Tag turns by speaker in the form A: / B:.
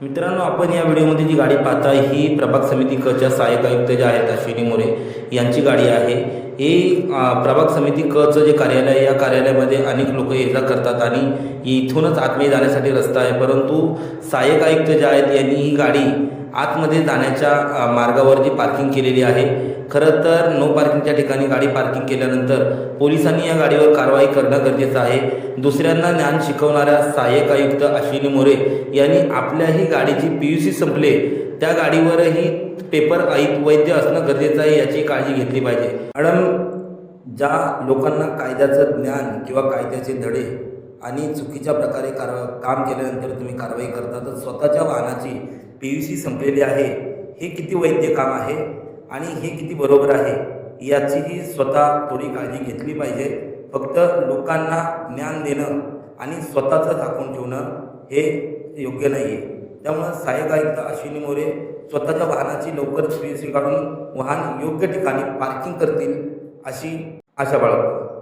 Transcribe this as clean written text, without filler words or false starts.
A: मित्रांनो, आपण या व्हिडिओमध्ये जी गाडी पाहताय ही प्रभाग समिती कच्या सहाय्यक आयुक्त जे आहेत अश्विनी मोरे यांची गाडी आहे। ही प्रभाग समिती कचं जे कार्यालय आहे, या कार्यालयामध्ये अनेक लोक ये जा करतात आणि इथूनच आतमध्ये जाण्यासाठी रस्ता आहे, परंतु सहाय्यक आयुक्त जे आहेत यांनी ही गाडी आतमध्ये जाण्याच्या मार्गावर जी पार्किंग केलेली आहे। खरं तर नो पार्किंगच्या ठिकाणी गाडी पार्किंग केल्यानंतर पोलिसांनी या गाडीवर कारवाई करणं गरजेचं आहे। दुसऱ्यांना ज्ञान शिकवणाऱ्या सहाय्यक आयुक्त अश्विनी मोरे यांनी आपल्याही गाडीची PUC संपले त्या गाडीवरही पेपर वैध असणं गरजेचं आहे, याची काळजी घेतली पाहिजे। मॅडम, ज्या लोकांना कायद्याचं ज्ञान किंवा कायद्याचे धडे आणि चुकीच्या प्रकारे काम केल्यानंतर तुम्ही कारवाई करता, तर स्वतःच्या वाहनाची PUC संपलेली आहे, हे किती वैध काम आहे आणि हे किती बरोबर आहे याचीही स्वतः थोडी काळजी घेतली पाहिजे। फक्त लोकांना ज्ञान देणं आणि स्वतःचं झाकून ठेवणं हे योग्य नाही आहे। त्यामुळे सहाय्यक आयुक्त अश्विनी मोरे स्वतःच्या वाहनाची लवकरच PUC काढून वाहन योग्य ठिकाणी पार्किंग करतील अशी आशा बाळगतो।